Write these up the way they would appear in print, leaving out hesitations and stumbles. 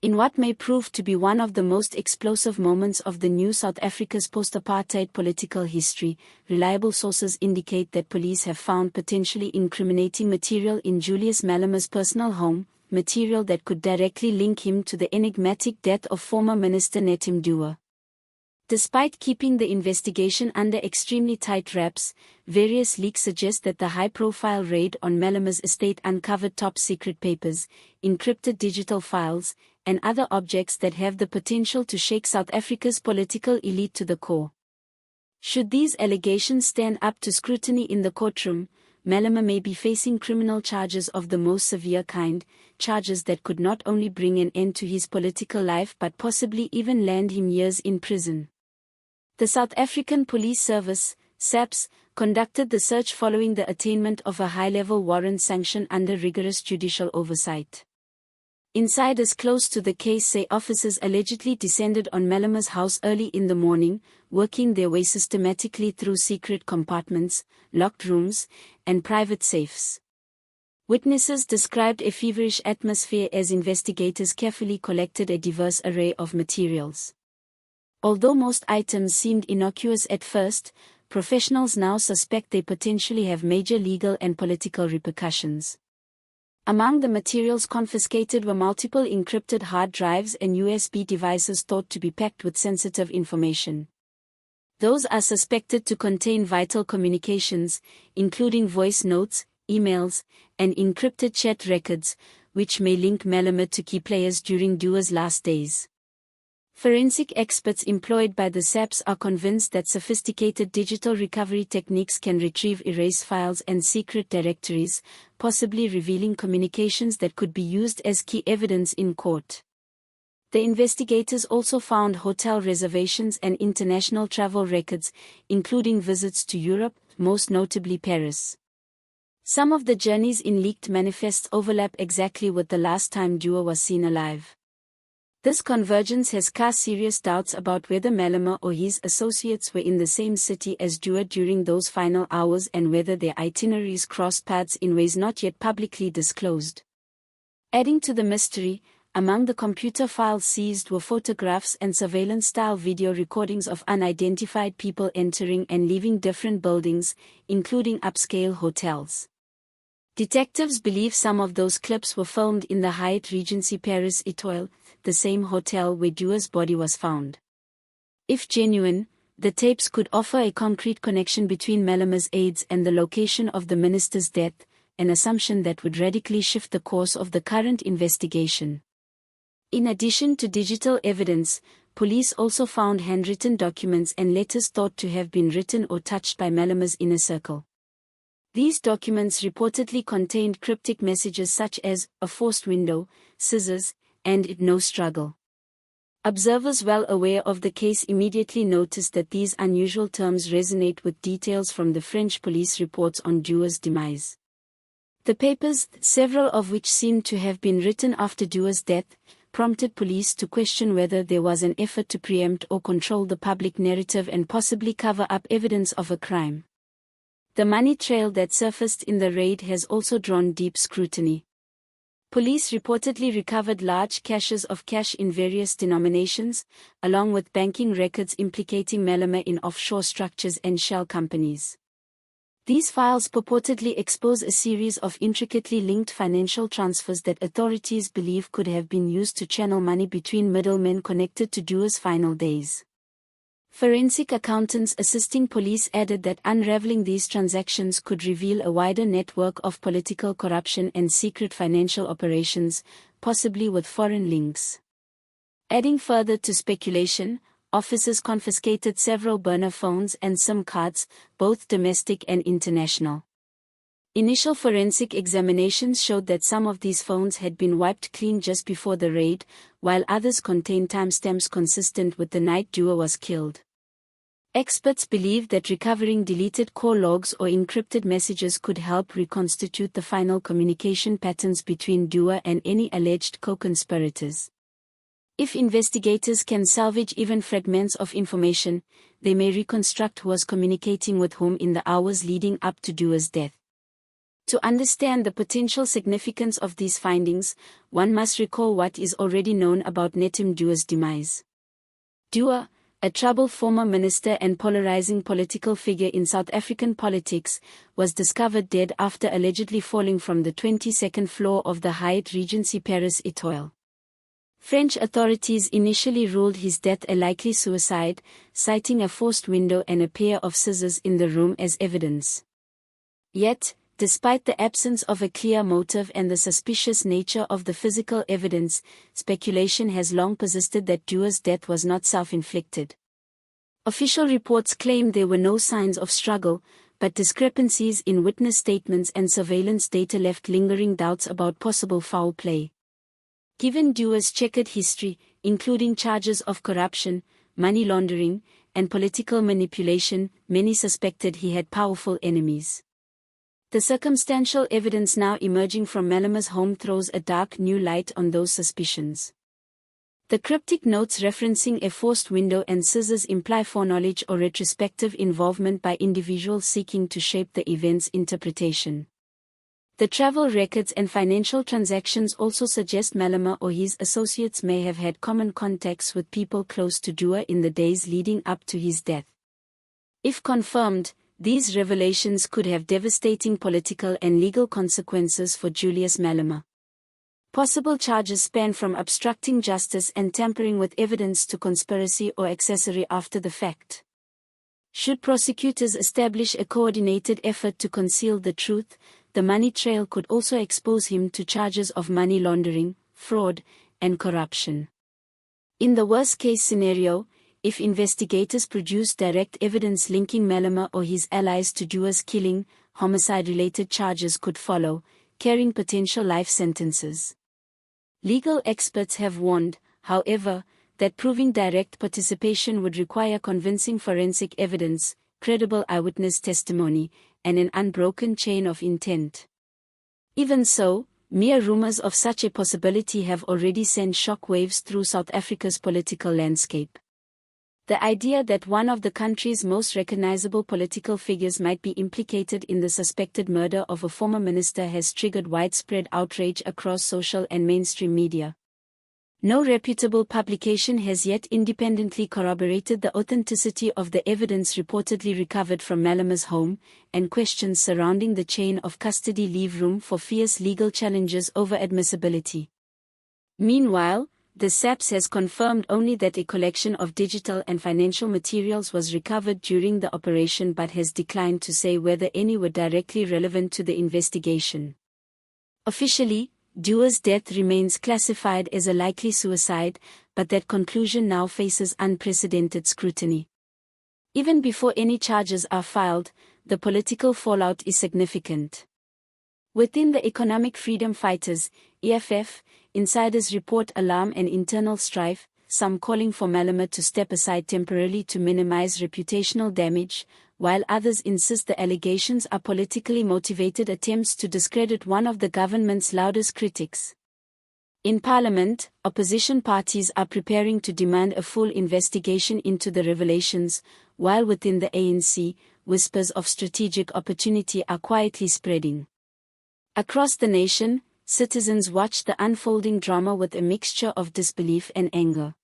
In what may prove to be one of the most explosive moments of the new South Africa's post-apartheid political history, reliable sources indicate that police have found potentially incriminating material in Julius Malema's personal home, material that could directly link him to the enigmatic death of former Minister Nathi Mthethwa. Despite keeping the investigation under extremely tight wraps, various leaks suggest that the high-profile raid on Malema's estate uncovered top-secret papers, encrypted digital files, and other objects that have the potential to shake South Africa's political elite to the core. Should these allegations stand up to scrutiny in the courtroom, Malema may be facing criminal charges of the most severe kind, charges that could not only bring an end to his political life but possibly even land him years in prison. The South African Police Service, SAPS, conducted the search following the attainment of a high-level warrant sanction under rigorous judicial oversight. Insiders close to the case say officers allegedly descended on Malema's house early in the morning, working their way systematically through secret compartments, locked rooms, and private safes. Witnesses described a feverish atmosphere as investigators carefully collected a diverse array of materials. Although most items seemed innocuous at first, professionals now suspect they potentially have major legal and political repercussions. Among the materials confiscated were multiple encrypted hard drives and USB devices thought to be packed with sensitive information. Those are suspected to contain vital communications, including voice notes, emails, and encrypted chat records, which may link Malema to key players during Mthethwa's last days. Forensic experts employed by the SAPS are convinced that sophisticated digital recovery techniques can retrieve erased files and secret directories, possibly revealing communications that could be used as key evidence in court. The investigators also found hotel reservations and international travel records, including visits to Europe, most notably Paris. Some of the journeys in leaked manifests overlap exactly with the last time Mthethwa was seen alive. This convergence has cast serious doubts about whether Malema or his associates were in the same city as Mthethwa during those final hours and whether their itineraries crossed paths in ways not yet publicly disclosed. Adding to the mystery, among the computer files seized were photographs and surveillance-style video recordings of unidentified people entering and leaving different buildings, including upscale hotels. Detectives believe some of those clips were filmed in the Hyatt Regency Paris Etoile, the same hotel where Mthethwa's body was found. If genuine, the tapes could offer a concrete connection between Malema's aides and the location of the minister's death, an assumption that would radically shift the course of the current investigation. In addition to digital evidence, police also found handwritten documents and letters thought to have been written or touched by Malema's inner circle. These documents reportedly contained cryptic messages such as, "a forced window," "scissors," and "no struggle." Observers well aware of the case immediately noticed that these unusual terms resonate with details from the French police reports on Mthethwa's demise. The papers, several of which seemed to have been written after Mthethwa's death, prompted police to question whether there was an effort to preempt or control the public narrative and possibly cover up evidence of a crime. The money trail that surfaced in the raid has also drawn deep scrutiny. Police reportedly recovered large caches of cash in various denominations, along with banking records implicating Malema in offshore structures and shell companies. These files purportedly expose a series of intricately linked financial transfers that authorities believe could have been used to channel money between middlemen connected to Mthethwa's final days. Forensic accountants assisting police added that unraveling these transactions could reveal a wider network of political corruption and secret financial operations, possibly with foreign links. Adding further to speculation, officers confiscated several burner phones and SIM cards, both domestic and international. Initial forensic examinations showed that some of these phones had been wiped clean just before the raid, while others contained timestamps consistent with the night Mthethwa was killed. Experts believe that recovering deleted call logs or encrypted messages could help reconstitute the final communication patterns between Mthethwa and any alleged co-conspirators. If investigators can salvage even fragments of information, they may reconstruct who was communicating with whom in the hours leading up to Mthethwa's death. To understand the potential significance of these findings, one must recall what is already known about Nathi Mthethwa's demise. Mthethwa, a troubled former minister and polarizing political figure in South African politics, was discovered dead after allegedly falling from the 22nd floor of the Hyatt Regency Paris Etoile. French authorities initially ruled his death a likely suicide, citing a forced window and a pair of scissors in the room as evidence. Yet, despite the absence of a clear motive and the suspicious nature of the physical evidence, speculation has long persisted that Mthethwa's death was not self-inflicted. Official reports claim there were no signs of struggle, but discrepancies in witness statements and surveillance data left lingering doubts about possible foul play. Given Mthethwa's checkered history, including charges of corruption, money laundering, and political manipulation, many suspected he had powerful enemies. The circumstantial evidence now emerging from Malema's home throws a dark new light on those suspicions. The cryptic notes referencing a forced window and scissors imply foreknowledge or retrospective involvement by individuals seeking to shape the event's interpretation. The travel records and financial transactions also suggest Malema or his associates may have had common contacts with people close to Mthethwa in the days leading up to his death. If confirmed, these revelations could have devastating political and legal consequences for Julius Malema. Possible charges span from obstructing justice and tampering with evidence to conspiracy or accessory after the fact. Should prosecutors establish a coordinated effort to conceal the truth, the money trail could also expose him to charges of money laundering, fraud, and corruption. In the worst-case scenario, if investigators produce direct evidence linking Malema or his allies to Mthethwa's killing, homicide-related charges could follow, carrying potential life sentences. Legal experts have warned, however, that proving direct participation would require convincing forensic evidence, credible eyewitness testimony, and an unbroken chain of intent. Even so, mere rumors of such a possibility have already sent shockwaves through South Africa's political landscape. The idea that one of the country's most recognizable political figures might be implicated in the suspected murder of a former minister has triggered widespread outrage across social and mainstream media. No reputable publication has yet independently corroborated the authenticity of the evidence reportedly recovered from Malema's home, and questions surrounding the chain of custody leave room for fierce legal challenges over admissibility. Meanwhile, the SAPS has confirmed only that a collection of digital and financial materials was recovered during the operation but has declined to say whether any were directly relevant to the investigation. Officially, Mthethwa's death remains classified as a likely suicide, but that conclusion now faces unprecedented scrutiny. Even before any charges are filed, the political fallout is significant. Within the Economic Freedom Fighters, EFF, insiders report alarm and internal strife, some calling for Malema to step aside temporarily to minimize reputational damage, while others insist the allegations are politically motivated attempts to discredit one of the government's loudest critics. In Parliament, opposition parties are preparing to demand a full investigation into the revelations, while within the ANC, whispers of strategic opportunity are quietly spreading. Across the nation, citizens watch the unfolding drama with a mixture of disbelief and anger.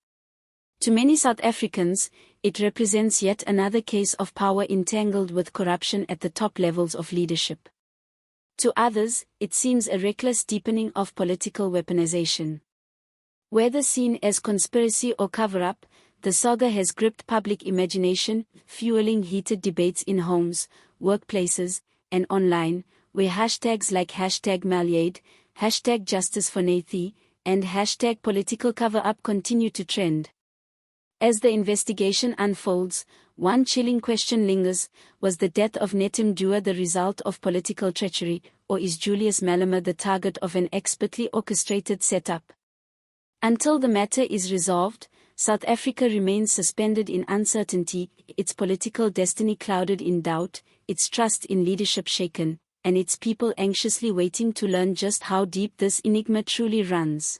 To many South Africans, it represents yet another case of power entangled with corruption at the top levels of leadership. To others, it seems a reckless deepening of political weaponization. Whether seen as conspiracy or cover-up, the saga has gripped public imagination, fueling heated debates in homes, workplaces, and online, where hashtags like #Malyade, #JusticeForNathi, and #political cover-up continue to trend. As the investigation unfolds, one chilling question lingers: was the death of Nathi Mthethwa the result of political treachery, or is Julius Malema the target of an expertly orchestrated setup? Until the matter is resolved, South Africa remains suspended in uncertainty, its political destiny clouded in doubt, its trust in leadership shaken, and its people anxiously waiting to learn just how deep this enigma truly runs.